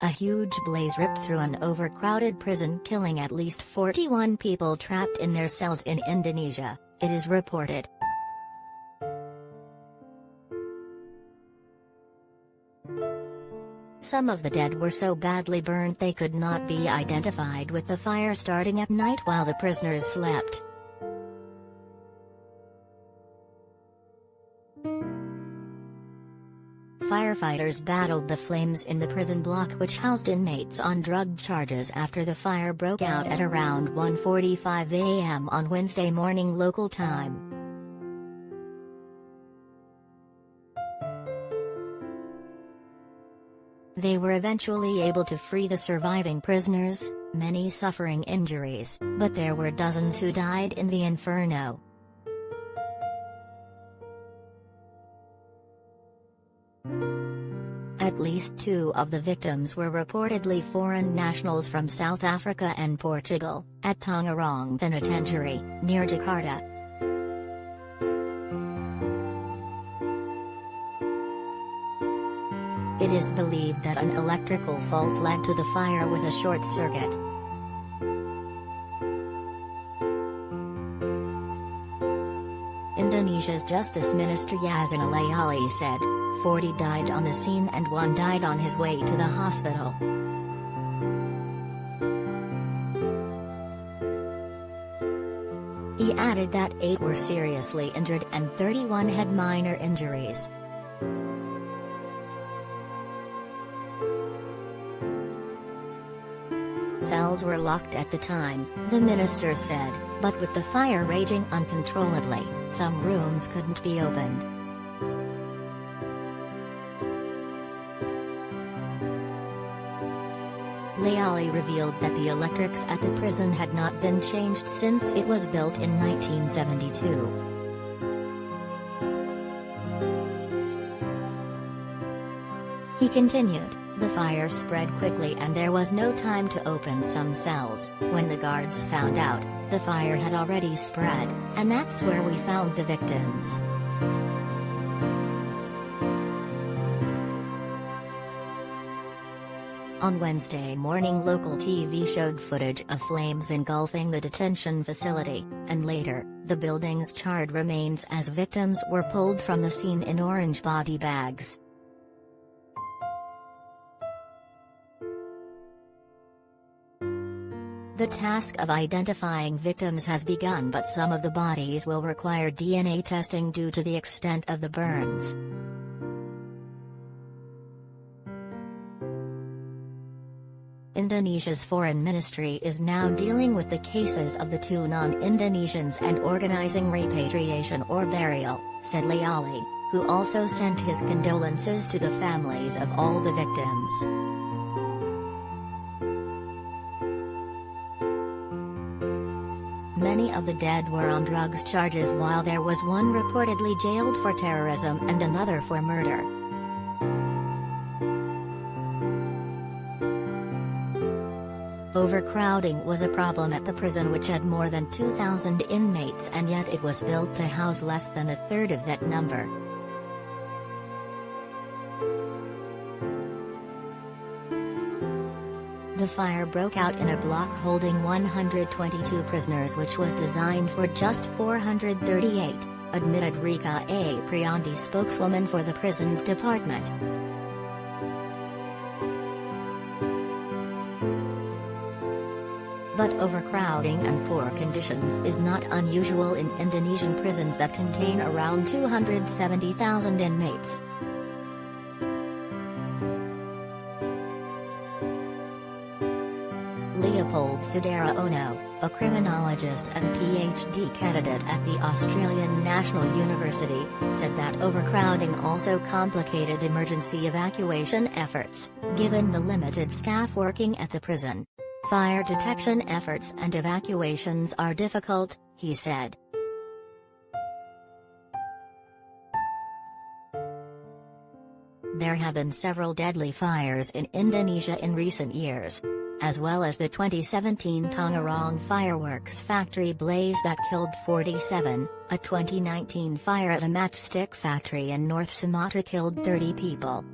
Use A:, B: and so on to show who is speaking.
A: A huge blaze ripped through an overcrowded prison, killing at least 41 people trapped in their cells in Indonesia, it is reported. Some of the dead were so badly burned they could not be identified, with the fire starting at night while the prisoners slept. Firefighters battled the flames in the prison block which housed inmates on drug charges after the fire broke out at around 1:45 a.m. on Wednesday morning local time. They were eventually able to free the surviving prisoners, many suffering injuries, but there were dozens who died in the inferno. At least 2 of the victims were reportedly foreign nationals from South Africa and Portugal, at Tangerang Penitentiary, near Jakarta. It is believed that an electrical fault led to the fire with a short circuit. Indonesia's Justice Minister Yasona Layali said, 40 died on the scene and 1 died on his way to the hospital. He added that 8 were seriously injured and 31 had minor injuries. Cells were locked at the time, the minister said, but with the fire raging uncontrollably, some rooms couldn't be opened. Layali revealed that the electrics at the prison had not been changed since it was built in 1972. He continued, the fire spread quickly and there was no time to open some cells. When the guards found out, the fire had already spread, and that's where we found the victims. On Wednesday morning local TV showed footage of flames engulfing the detention facility, and later, the building's charred remains as victims were pulled from the scene in orange body bags. The task of identifying victims has begun, but some of the bodies will require DNA testing due to the extent of the burns. Indonesia's foreign ministry is now dealing with the cases of the 2 non-Indonesians and organizing repatriation or burial, said Layali, who also sent his condolences to the families of all the victims. Many of the dead were on drugs charges, while there was 1 reportedly jailed for terrorism and another for murder. Overcrowding was a problem at the prison, which had more than 2,000 inmates, and yet it was built to house less than a third of that number. The fire broke out in a block holding 122 prisoners, which was designed for just 438, admitted Rika A. Priyanti, spokeswoman for the prisons department. But overcrowding and poor conditions is not unusual in Indonesian prisons that contain around 270,000 inmates. Leopold Sudara Ono, a criminologist and PhD candidate at the Australian National University, said that overcrowding also complicated emergency evacuation efforts, given the limited staff working at the prison. Fire detection efforts and evacuations are difficult, he said. There have been several deadly fires in Indonesia in recent years, as well as the 2017 Tangerang fireworks factory blaze that killed 47, a 2019 fire at a matchstick factory in North Sumatra killed 30 people.